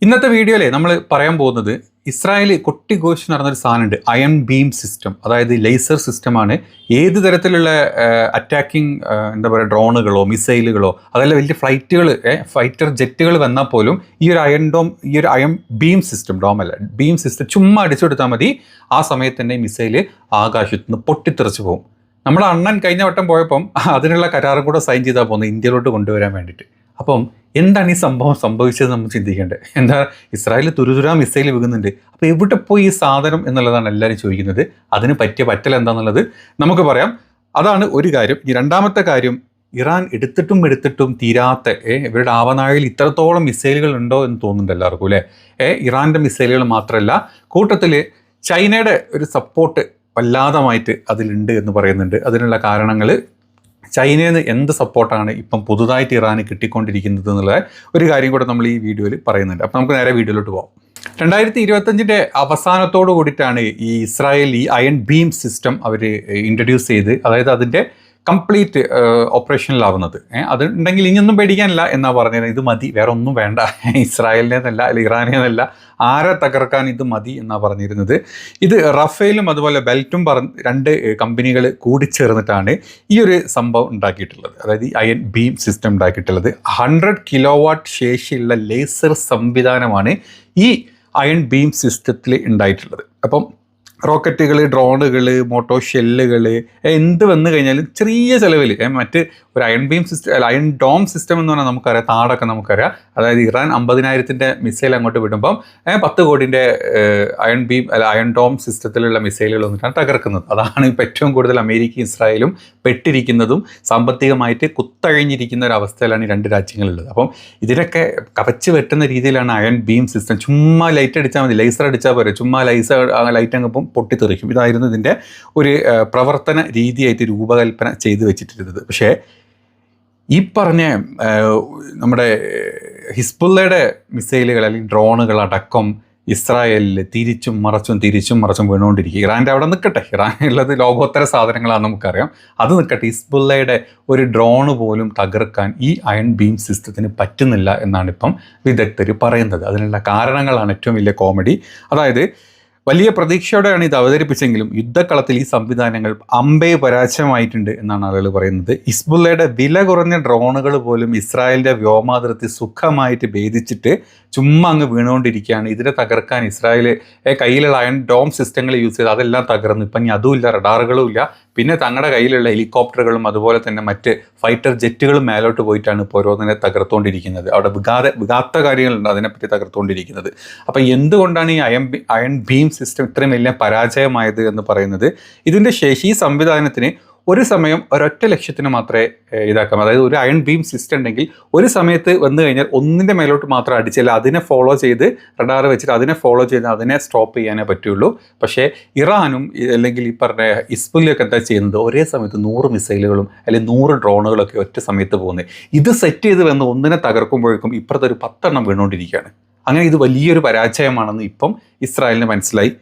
ഇന്നത്തെ വീഡിയോയിലെ നമ്മൾ പറയാൻ പോകുന്നത് ഇസ്രായേൽ കൊട്ടിഘോഷിച്ച് നടന്നൊരു സാധനമുണ്ട്, അയൺ ബീം സിസ്റ്റം. അതായത് ലേസർ സിസ്റ്റമാണ്. ഏത് തരത്തിലുള്ള അറ്റാക്കിംഗ് എന്താ പറയുക, ഡ്രോണുകളോ മിസൈലുകളോ അതല്ല വലിയ ഫ്ലൈറ്റുകൾ, ഫൈറ്റർ ജെറ്റുകൾ വന്നാൽ പോലും ഈ ഒരു അയൺ ബീം സിസ്റ്റം, ഡോമല്ല ബീം സിസ്റ്റം ചുമ്മാ അടിച്ചു കൊടുത്താൽ മതി. ആ സമയത്ത് തന്നെ മിസൈല് ആകാശത്ത് നിന്ന് പൊട്ടിത്തെറിച്ച് പോകും. നമ്മുടെ അണ്ണൻ കഴിഞ്ഞ വട്ടം പോയപ്പം അതിനുള്ള കരാറും കൂടെ സൈൻ ചെയ്താൽ പോകുന്നത് ഇന്ത്യയിലോട്ട് കൊണ്ടുവരാൻ വേണ്ടിയിട്ട്. അപ്പം എന്താണ് ഈ സംഭവം സംഭവിച്ചത് നമ്മൾ ചിന്തിക്കേണ്ടത്. എന്താ, ഇസ്രായേൽ തുരുതുരാ മിസൈൽ വീകുന്നുണ്ട്. അപ്പോൾ എവിടെ പോയി ഈ സാധനം എന്നുള്ളതാണ് എല്ലാവരും ചോദിക്കുന്നത്. അതിന് പറ്റിയ പറ്റൽ എന്താണെന്നുള്ളത് നമുക്ക് പറയാം. അതാണ് ഒരു കാര്യം. ഈ രണ്ടാമത്തെ കാര്യം, ഇറാൻ എടുത്തിട്ടും തീരാത്ത ഇവരുടെ ആവനാഴിയിൽ ഇത്രത്തോളം മിസൈലുകൾ ഉണ്ടോ എന്ന് തോന്നുന്നുണ്ട് എല്ലാവർക്കും അല്ലേ. ഇറാൻ്റെ മിസൈലുകൾ മാത്രമല്ല, കൂട്ടത്തിൽ ചൈനയുടെ ഒരു സപ്പോർട്ട് വല്ലാതമായിട്ട് അതിലുണ്ട് എന്ന് പറയുന്നുണ്ട്. അതിനുള്ള കാരണങ്ങൾ, ചൈനയിൽ നിന്ന് എന്ത് സപ്പോർട്ടാണ് ഇപ്പം പുതുതായിട്ട് ഇറാന് കിട്ടിക്കൊണ്ടിരിക്കുന്നത് എന്നുള്ള ഒരു കാര്യം കൂടെ നമ്മൾ ഈ വീഡിയോയിൽ പറയുന്നുണ്ട്. അപ്പോൾ നമുക്ക് നേരെ വീഡിയോയിലോട്ട് പോകാം. 2025 അവസാനത്തോടു കൂടിയിട്ടാണ് ഈ ഇസ്രായേൽ ഈ അയൺ ബീം സിസ്റ്റം അവർ ഇൻട്രൊഡ്യൂസ് ചെയ്ത്, അതായത് അതിൻ്റെ കംപ്ലീറ്റ് ഓപ്പറേഷനിലാവുന്നത്. അതുണ്ടെങ്കിൽ ഇനിയൊന്നും പേടിക്കാനില്ല എന്നാണ് പറഞ്ഞത്. ഇത് മതി, വേറെ ഒന്നും വേണ്ട, ഇസ്രായേലിനെന്നല്ല അല്ലെങ്കിൽ ഇറാനെന്നല്ല, ആരെ തകർക്കാൻ ഇത് മതി എന്നാണ് പറഞ്ഞിരുന്നത്. ഇത് റഫേലും അതുപോലെ ബെൽറ്റും രണ്ട് കമ്പനികൾ കൂടിച്ചേർന്നിട്ടാണ് ഈ ഒരു സംഭവം ഉണ്ടാക്കിയിട്ടുള്ളത്. അതായത് ഈ അയൺ ബീം സിസ്റ്റം ഉണ്ടാക്കിയിട്ടുള്ളത് 100 കിലോവാട്ട് ശേഷിയുള്ള ലേസർ സംവിധാനമാണ് ഈ അയൺ ബീം സിസ്റ്റത്തിൽ ഉണ്ടായിട്ടുള്ളത്. അപ്പം റോക്കറ്റുകൾ, ഡ്രോണുകൾ, മോട്ടോ ഷെല്ലുകൾ എന്ത് വന്നു കഴിഞ്ഞാലും ചെറിയ ചിലവിൽ മറ്റ് ഒരു അയൺ ബീം സിസ്റ്റം അല്ല, അയൺ ഡോം സിസ്റ്റം എന്ന് പറഞ്ഞാൽ നമുക്കറിയാം, താടൊക്കെ നമുക്കറിയാം. അതായത് ഇറാൻ 50,000 മിസൈൽ അങ്ങോട്ട് വിടുമ്പം 10 കോടിൻ്റെ അയൺ ബീം അല്ല അയൺ ഡോം സിസ്റ്റത്തിലുള്ള മിസൈലുകൾ വന്നിട്ടാണ് തകർക്കുന്നത്. അതാണ് ഇപ്പോൾ ഏറ്റവും കൂടുതൽ അമേരിക്കയും ഇസ്രായേലും പെട്ടിരിക്കുന്നതും സാമ്പത്തികമായിട്ട് കുത്തഴിഞ്ഞിരിക്കുന്ന ഒരു അവസ്ഥയിലാണ് ഈ രണ്ട് രാജ്യങ്ങളുള്ളത്. അപ്പം ഇതിനൊക്കെ കവച്ച് വെട്ടുന്ന രീതിയിലാണ് അയൺ ബീം സിസ്റ്റം. ചുമ്മാ ലൈറ്റ് അടിച്ചാൽ മതി, ലേസർ അടിച്ചാൽ പോരെ, ചുമ്മാ ലൈറ്റ് അങ്ങപ്പം പൊട്ടിത്തെറിക്കും. ഇതായിരുന്നു ഇതിൻ്റെ ഒരു പ്രവർത്തന രീതിയായിട്ട് രൂപകൽപ്പന ചെയ്ത് വെച്ചിട്ടിരുന്നത്. പക്ഷേ ഈ പറഞ്ഞ നമ്മുടെ ഹിസ്ബുള്ളയുടെ മിസൈലുകൾ അല്ലെങ്കിൽ ഡ്രോണുകൾ അടക്കം ഇസ്രായേലിൽ തിരിച്ചും മറച്ചും വീണുകൊണ്ടിരിക്കുക. ഇറാൻ്റെ അവിടെ നിൽക്കട്ടെ, ഇറാനുള്ളത് ലോകോത്തര സാധനങ്ങളാണെന്ന് നമുക്കറിയാം, അത് നിൽക്കട്ടെ. ഹിസ്ബുള്ളയുടെ ഒരു ഡ്രോണ് പോലും തകർക്കാൻ ഈ അയൺ ബീം സിസ്റ്റത്തിന് പറ്റുന്നില്ല എന്നാണ് ഇപ്പം വിദഗ്ധർ പറയുന്നത്. അതിനുള്ള കാരണങ്ങളാണ് ഏറ്റവും വലിയ കോമഡി. അതായത് വലിയ പ്രതീക്ഷയോടെയാണ് ഇത് അവതരിപ്പിച്ചെങ്കിലും യുദ്ധക്കളത്തിൽ ഈ സംവിധാനങ്ങൾ അമ്പേ പരാജയമായിട്ടുണ്ട് എന്നാണ് ആളുകൾ പറയുന്നത്. ഹിസ്ബുള്ളയുടെ വില കുറഞ്ഞ ഡ്രോണുകൾ പോലും ഇസ്രായേലിൻ്റെ വ്യോമാതിർത്തി സുഖമായിട്ട് ഭേദിച്ചിട്ട് ചുമ്മാ അങ്ങ് വീണുകൊണ്ടിരിക്കുകയാണ്. ഇതിനെ തകർക്കാൻ ഇസ്രായേൽ കയ്യിലുള്ള അയൺ ഡോം സിസ്റ്റങ്ങൾ യൂസ് ചെയ്ത് അതെല്ലാം തകർന്നു. ഇപ്പം ഇനി അതുമില്ല, റഡാറുകളും ഇല്ല. പിന്നെ തങ്ങളുടെ കയ്യിലുള്ള ഹെലികോപ്റ്ററുകളും അതുപോലെ തന്നെ മറ്റ് ഫൈറ്റർ ജെറ്റുകളും മേലോട്ട് പോയിട്ടാണ് ഇപ്പോൾ ഓരോന്നിനെ തകർത്തുകൊണ്ടിരിക്കുന്നത്. അവിടെ വികാത്ത കാര്യങ്ങളുണ്ട്, അതിനെപ്പറ്റി തകർത്തുകൊണ്ടിരിക്കുന്നത്. അപ്പം എന്തുകൊണ്ടാണ് ഈ അയൺ ബീം സിസ്റ്റം ഇത്രയും വലിയ പരാജയമായത് എന്ന് പറയുന്നത്, ഇതിൻ്റെ ശേഷി, ഈ സംവിധാനത്തിന് ഒരു സമയം ഒരൊറ്റ ലക്ഷ്യത്തിന് മാത്രമേ ഇതാക്കാം. അതായത് ഒരു അയൺ ബീം സിസ്റ്റം ഉണ്ടെങ്കിൽ ഒരു സമയത്ത് വന്നു കഴിഞ്ഞാൽ ഒന്നിൻ്റെ മേലോട്ട് മാത്രം അടിച്ചില്ല, അതിനെ ഫോളോ ചെയ്ത് റഡാർ വെച്ചിട്ട് അതിനെ ഫോളോ ചെയ്ത് അതിനെ സ്റ്റോപ്പ് ചെയ്യാനേ പറ്റുള്ളൂ. പക്ഷേ ഇറാനും അല്ലെങ്കിൽ ഈ പറഞ്ഞ ഹിസ്ബുള്ളയൊക്കെ എന്താ ചെയ്യുന്നത്, ഒരേ സമയത്ത് 100 മിസൈലുകളും അല്ലെങ്കിൽ 100 ഡ്രോണുകളൊക്കെ ഒറ്റ സമയത്ത് പോകുന്നത്. ഇത് സെറ്റ് ചെയ്ത് വന്ന് ഒന്നിനെ തകർക്കുമ്പോഴേക്കും ഇപ്പുറത്തെ ഒരു 10 എണ്ണം വീണുകൊണ്ടിരിക്കുകയാണ്. അങ്ങനെ ഇത് വലിയൊരു പരാജയമാണെന്ന് ഇപ്പം ഇസ്രായേലിന് മനസ്സിലായി.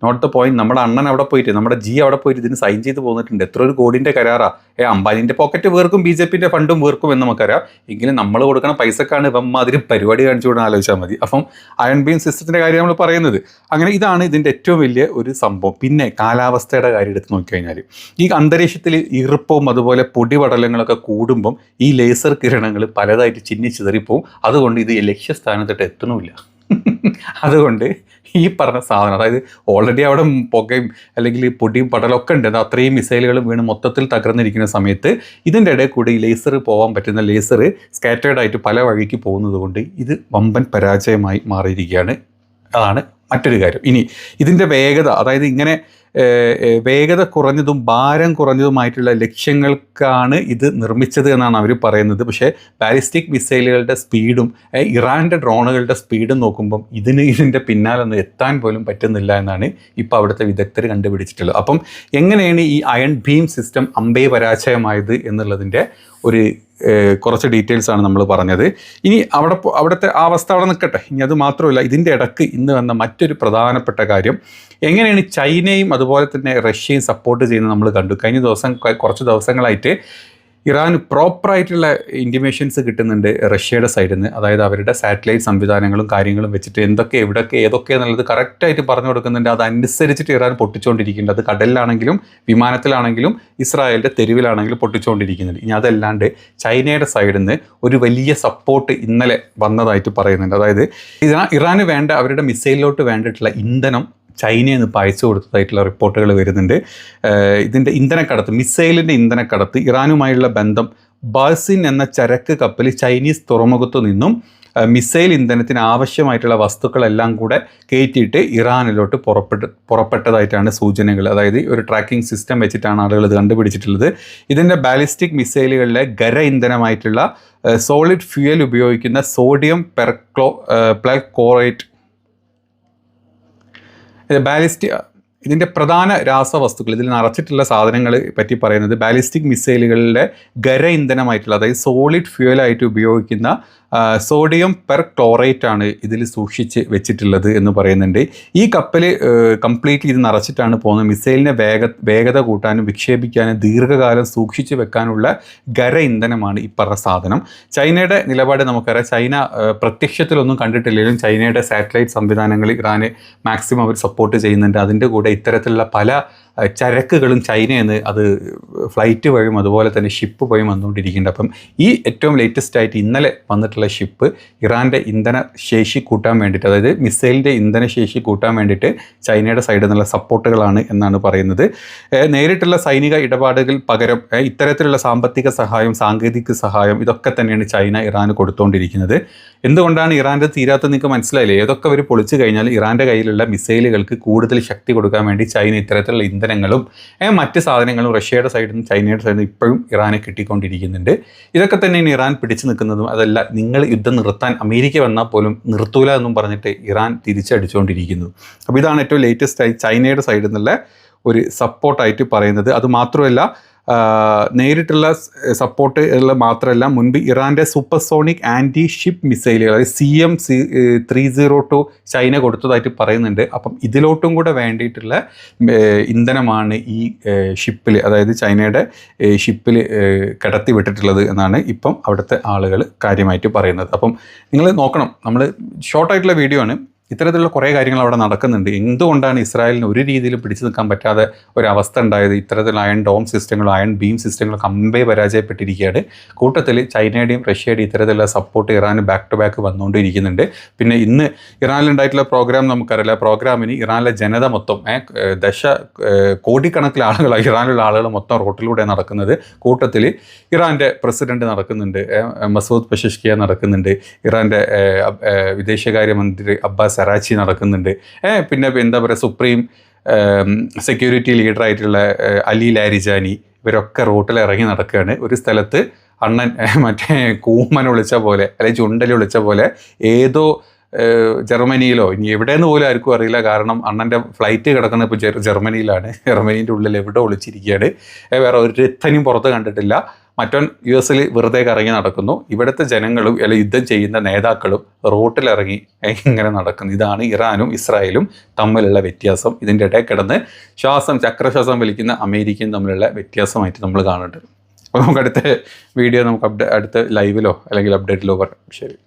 Not the point. നമ്മുടെ അണ്ണൻ അവിടെ പോയിട്ട്, നമ്മുടെ അവിടെ പോയിട്ട് ഇതിന് സൈൻ ചെയ്ത് പോന്നിട്ടുണ്ട്. എത്ര ഒരു കോടിൻ്റെ കരാറാ. അംബാനിൻ്റെ പോക്കറ്റ് വീർക്കും, BJPൻ്റെ ഫണ്ടും വീർക്കും എന്ന് നമുക്കറിയാം. എങ്കിലും നമ്മൾ കൊടുക്കുന്ന പൈസക്കാണ് ഇപ്പം അതിന് പരിപാടി കാണിച്ചു കൊടുക്കാൻ ആലോചിച്ചാൽ മതി. അപ്പം അയൺ ബീം സിസ്റ്റത്തിൻ്റെ കാര്യം നമ്മൾ പറയുന്നത് അങ്ങനെ. ഇതാണ് ഇതിൻ്റെ ഏറ്റവും വലിയ ഒരു സംഭവം. പിന്നെ കാലാവസ്ഥയുടെ കാര്യം എടുത്ത് നോക്കിക്കഴിഞ്ഞാൽ ഈ അന്തരീക്ഷത്തിൽ ഈർപ്പവും അതുപോലെ പൊടിപടലങ്ങളൊക്കെ കൂടുമ്പം ഈ ലേസർ കിരണങ്ങൾ പലതായിട്ട് ചിന്നിച്ചിതറിപ്പോവും. അതുകൊണ്ട് ഇത് ലക്ഷ്യസ്ഥാനത്തിട്ട് എത്തണമില്ല. അതുകൊണ്ട് ഈ പറഞ്ഞ സാധനം, അതായത് ഓൾറെഡി അവിടെ പുകയും അല്ലെങ്കിൽ പൊടിയും പടലൊക്കെ ഉണ്ട്, അത്രയും മിസൈലുകളും വീണ് മൊത്തത്തിൽ തകർന്നിരിക്കുന്ന സമയത്ത് ഇതിൻ്റെ ഇടയിൽ കൂടി ലേസർ പോകാൻ പറ്റുന്ന ലേസർ സ്കാറ്റേർഡായിട്ട് പല വഴിക്ക് പോകുന്നത് കൊണ്ട് ഇത് വമ്പൻ പരാജയമായി മാറിയിരിക്കുകയാണ്. അതാണ് മറ്റൊരു കാര്യം. ഇനി ഇതിൻ്റെ വേഗത, അതായത് ഇങ്ങനെ വേഗത കുറഞ്ഞതും ഭാരം കുറഞ്ഞതുമായിട്ടുള്ള ലക്ഷ്യങ്ങൾക്കാണ് ഇത് നിർമ്മിച്ചത് എന്നാണ് അവർ പറയുന്നത്. പക്ഷേ ബാലിസ്റ്റിക് മിസൈലുകളുടെ സ്പീഡും ഇറാൻ്റെ ഡ്രോണുകളുടെ സ്പീഡും നോക്കുമ്പം ഇതിൻ്റെ പിന്നാലൊന്നും എത്താൻ പോലും പറ്റുന്നില്ല എന്നാണ് ഇപ്പോൾ അവിടുത്തെ വിദഗ്ധർ കണ്ടുപിടിച്ചിട്ടുള്ളത്. അപ്പം എങ്ങനെയാണ് ഈ അയൺ ബീം സിസ്റ്റം അമ്പേ പരാജയമായത് എന്നുള്ളതിൻ്റെ ഒരു കുറച്ച് ഡീറ്റെയിൽസാണ് നമ്മൾ പറഞ്ഞത്. ഇനി അവിടുത്തെ ആ അവസ്ഥ അവിടെ നിൽക്കട്ടെ. ഇനി അത് മാത്രമല്ല, ഇതിൻ്റെ ഇടയ്ക്ക് ഇന്ന് വന്ന മറ്റൊരു പ്രധാനപ്പെട്ട കാര്യം, എങ്ങനെയാണ് ചൈനയും അതുപോലെ തന്നെ റഷ്യയും സപ്പോർട്ട് ചെയ്യുന്നത് നമ്മൾ കണ്ടു. കഴിഞ്ഞ കുറച്ച് ദിവസങ്ങളായിട്ട് ഇറാൻ പ്രോപ്പറായിട്ടുള്ള ഇൻറ്റിമേഷൻസ് കിട്ടുന്നുണ്ട് റഷ്യയുടെ സൈഡിൽ നിന്ന്. അതായത് അവരുടെ സാറ്റലൈറ്റ് സംവിധാനങ്ങളും കാര്യങ്ങളും വെച്ചിട്ട് എന്തൊക്കെ എവിടെയൊക്കെ ഏതൊക്കെ എന്നുള്ളത് കറക്റ്റായിട്ട് പറഞ്ഞു കൊടുക്കുന്നുണ്ട്. അതനുസരിച്ചിട്ട് ഇറാൻ പൊട്ടിച്ചുകൊണ്ടിരിക്കുന്നുണ്ട്. അത് കടലിലാണെങ്കിലും വിമാനത്തിലാണെങ്കിലും ഇസ്രായേലിൻ്റെ തെരുവിലാണെങ്കിലും പൊട്ടിച്ചുകൊണ്ടിരിക്കുന്നുണ്ട്. ഇനി അതല്ലാണ്ട് ചൈനയുടെ സൈഡിൽ നിന്ന് ഒരു വലിയ സപ്പോർട്ട് ഇന്നലെ വന്നതായിട്ട് പറയുന്നുണ്ട്. അതായത് ഇറാന് വേണ്ട അവരുടെ മിസൈലിലോട്ട് വേണ്ടിയിട്ടുള്ള ഇന്ധനം ചൈനയിൽ നിന്ന് അയച്ചു കൊടുത്തതായിട്ടുള്ള റിപ്പോർട്ടുകൾ വരുന്നുണ്ട്. ഇതിൻ്റെ ഇന്ധനക്കടത്ത്, മിസൈലിൻ്റെ ഇന്ധനക്കടത്ത്, ഇറാനുമായുള്ള ബന്ധം, ബാസിൻ എന്ന ചരക്ക് കപ്പൽ ചൈനീസ് തുറമുഖത്തു നിന്നും മിസൈൽ ഇന്ധനത്തിന് ആവശ്യമായിട്ടുള്ള വസ്തുക്കളെല്ലാം കൂടെ കയറ്റിയിട്ട് ഇറാനിലോട്ട് പുറപ്പെട്ടതായിട്ടാണ് സൂചനകൾ. അതായത് ഒരു ട്രാക്കിംഗ് സിസ്റ്റം വെച്ചിട്ടാണ് ആളുകൾ ഇത് കണ്ടുപിടിച്ചിട്ടുള്ളത്. ഇതിൻ്റെ ബാലിസ്റ്റിക് മിസൈലുകളിലെ ഖര ഇന്ധനമായിട്ടുള്ള സോളിഡ് ഫ്യൂവൽ ഉപയോഗിക്കുന്ന സോഡിയം പെർക്ലോറേറ്റ് ഇതിൻ്റെ പ്രധാന രാസവസ്തുക്കൾ, ഇതിൽ നിറച്ചിട്ടുള്ള സാധനങ്ങൾ പറ്റി പറയുന്നത് ബാലിസ്റ്റിക് മിസൈലുകളിലെ ഖര ഇന്ധനമായിട്ടുള്ള, അതായത് സോളിഡ് ഫ്യൂവലായിട്ട് ഉപയോഗിക്കുന്ന സോഡിയം പെർക്ലോറേറ്റ് ആണ് ഇതിൽ സൂക്ഷിച്ച് വെച്ചിട്ടുള്ളത് എന്ന് പറയുന്നുണ്ട്. ഈ കപ്പൽ കംപ്ലീറ്റ്ലി ഇത് നിറച്ചിട്ടാണ് പോകുന്നത്. മിസൈലിനെ വേഗത കൂട്ടാനും വിക്ഷേപിക്കാനും ദീർഘകാലം സൂക്ഷിച്ച് വെക്കാനുള്ള ഖര ഇന്ധനമാണ് ഈ പറഞ്ഞ സാധനം. ചൈനയുടെ നിലപാട് നമുക്കറിയാം. ചൈന പ്രത്യക്ഷത്തിലൊന്നും കണ്ടിട്ടില്ലെങ്കിലും ചൈനയുടെ സാറ്റലൈറ്റ് സംവിധാനങ്ങൾ ഇറാന് മാക്സിമം അവർ സപ്പോർട്ട് ചെയ്യുന്നുണ്ട്. അതിൻ്റെ കൂടെ ഇത്തരത്തിലുള്ള പല ചരക്കുകളും ചൈനയിൽ നിന്ന് അത് ഫ്ലൈറ്റ് വഴിയും അതുപോലെ തന്നെ ഷിപ്പ് വഴിയും വന്നുകൊണ്ടിരിക്കുന്നുണ്ട്. അപ്പം ഈ ഏറ്റവും ലേറ്റസ്റ്റ് ആയിട്ട് ഇന്നലെ വന്നിട്ടുള്ള ഷിപ്പ് ഇറാൻ്റെ ഇന്ധന ശേഷി കൂട്ടാൻ വേണ്ടിയിട്ട്, അതായത് മിസൈലിൻ്റെ ഇന്ധന ശേഷി കൂട്ടാൻ വേണ്ടിയിട്ട് ചൈനയുടെ സൈഡിൽ നിന്നുള്ള സപ്പോർട്ടുകളാണ് എന്നാണ് പറയുന്നത്. നേരിട്ടുള്ള സൈനിക ഇടപാടുകൾ പകരം ഇത്തരത്തിലുള്ള സാമ്പത്തിക സഹായം, സാങ്കേതിക സഹായം, ഇതൊക്കെ തന്നെയാണ് ചൈന ഇറാന് കൊടുത്തുകൊണ്ടിരിക്കുന്നത്. എന്തുകൊണ്ടാണ് ഇറാൻ്റെ തീരാത്ത നിങ്ങൾക്ക് മനസ്സിലായില്ലേ? ഏതൊക്കെ അവർ പൊളിച്ചു കഴിഞ്ഞാൽ ഇറാൻ്റെ കയ്യിലുള്ള മിസൈലുകൾക്ക് കൂടുതൽ ശക്തി കൊടുക്കാൻ വേണ്ടി ചൈന ഇത്തരത്തിലുള്ള ഇന്ധനങ്ങളും മറ്റ് സാധനങ്ങളും റഷ്യയുടെ സൈഡിൽ നിന്ന് ചൈനയുടെ സൈഡിൽ നിന്ന് ഇപ്പോഴും ഇറാനെ കിട്ടിക്കൊണ്ടിരിക്കുന്നുണ്ട്. ഇതൊക്കെ തന്നെയാണ് ഇറാൻ പിടിച്ചു നിൽക്കുന്നതും. അതല്ല, നിങ്ങൾ യുദ്ധം നിർത്താൻ അമേരിക്ക വന്നാൽ പോലും നിർത്തൂല എന്നും പറഞ്ഞിട്ട് ഇറാൻ തിരിച്ചടിച്ചുകൊണ്ടിരിക്കുന്നു. അപ്പോൾ ഇതാണ് ഏറ്റവും ലേറ്റസ്റ്റ് ആയി ചൈനയുടെ സൈഡിൽ നിന്നുള്ള ഒരു സപ്പോർട്ടായിട്ട് പറയുന്നത്. അതുമാത്രമല്ല, നേരിട്ടുള്ള സപ്പോർട്ട് മാത്രമല്ല, മുൻപ് ഇറാൻ്റെ സൂപ്പർസോണിക് ആൻറ്റി ഷിപ്പ് മിസൈലുകൾ, അതായത് CM-302 ചൈന കൊടുത്തതായിട്ട് പറയുന്നുണ്ട്. അപ്പം ഇതിലോട്ടും കൂടെ വേണ്ടിയിട്ടുള്ള ഇന്ധനമാണ് ഈ ഷിപ്പിൽ, അതായത് ചൈനയുടെ ഷിപ്പിൽ കടത്തി വിട്ടിട്ടുള്ളത് എന്നാണ് ഇപ്പം അവിടുത്തെ ആളുകൾ കാര്യമായിട്ട് പറയുന്നത്. അപ്പം നിങ്ങൾ നോക്കണം, നമ്മൾ ഷോർട്ടായിട്ടുള്ള വീഡിയോ ആണ്. ഇത്തരത്തിലുള്ള കുറേ കാര്യങ്ങൾ അവിടെ നടക്കുന്നുണ്ട്. എന്തുകൊണ്ടാണ് ഇസ്രായേലിന് ഒരു രീതിയിലും പിടിച്ചു നിൽക്കാൻ പറ്റാതെ ഒരവസ്ഥ ഉണ്ടായത്? ഇത്തരത്തിലുള്ള അയൺ ഡോം സിസ്റ്റങ്ങളും അയൺ ബീം സിസ്റ്റങ്ങളും കമ്പേ പരാജയപ്പെട്ടിരിക്കുകയാണ്. കൂട്ടത്തിൽ ചൈനയുടെയും റഷ്യയുടെയും ഇത്തരത്തിലുള്ള സപ്പോർട്ട് ഇറാന് ബാക്ക് ടു ബാക്ക് വന്നുകൊണ്ടിരിക്കുന്നുണ്ട്. പിന്നെ ഇന്ന് ഇറാനിലുണ്ടായിട്ടുള്ള പ്രോഗ്രാം നമുക്കറിയില്ല. പ്രോഗ്രാമിന് ഇറാനിലെ ജനത മൊത്തം കോടിക്കണക്കിന് ആളുകളാണ്, ഇറാനിലുള്ള ആളുകൾ മൊത്തം റോട്ടിലൂടെ നടക്കുന്നത്. കൂട്ടത്തിൽ ഇറാൻ്റെ പ്രസിഡന്റ് നടക്കുന്നുണ്ട്, മസൂദ് പെഷഷ്കിയാൻ നടക്കുന്നുണ്ട്, ഇറാൻ്റെ വിദേശകാര്യമന്ത്രി അബ്ബാസ് അറാച്ചി നടക്കുന്നുണ്ട്, പിന്നെ എന്താ പറയുക, സുപ്രീം സെക്യൂരിറ്റി ലീഡറായിട്ടുള്ള അലി ലാരിജാനി, ഇവരൊക്കെ റോട്ടിൽ ഇറങ്ങി നടക്കുകയാണ്. ഒരു സ്ഥലത്ത് അണ്ണൻ മറ്റേ കൂമ്മൻ വിളിച്ച പോലെ, അല്ലെങ്കിൽ ചുണ്ടലി വിളിച്ച പോലെ ഏതോ ജർമ്മനിയിലോ ഇനി എവിടെയെന്ന് പോലും ആർക്കും അറിയില്ല. കാരണം അണ്ണൻ്റെ ഫ്ലൈറ്റ് കിടക്കുന്നത് ഇപ്പോൾ ജർമ്മനിയിലാണ്. ജർമ്മനീൻ്റെ ഉള്ളിൽ എവിടെ ഒളിച്ചിരിക്കുകയാണ്. വേറെ ഒരുത്തനും പുറത്ത് കണ്ടിട്ടില്ല. മറ്റവൻ US വെറുതെ കറങ്ങി നടക്കുന്നു. ഇവിടുത്തെ ജനങ്ങളും അല്ലെങ്കിൽ യുദ്ധം ചെയ്യുന്ന നേതാക്കളും റോട്ടിലിറങ്ങി ഇങ്ങനെ നടക്കുന്നു. ഇതാണ് ഇറാനും ഇസ്രായേലും തമ്മിലുള്ള വ്യത്യാസം. ഇതിൻ്റെ ഇടയിൽ കിടന്ന് ചക്രശ്വാസം വലിക്കുന്ന അമേരിക്കയും തമ്മിലുള്ള വ്യത്യാസമായിട്ട് നമ്മൾ കാണുന്നുണ്ട്. അപ്പോൾ നമുക്ക് അടുത്ത വീഡിയോ നമുക്ക് അടുത്ത ലൈവിലോ അല്ലെങ്കിൽ അപ്ഡേറ്റിലോ പറയാം. ശരി.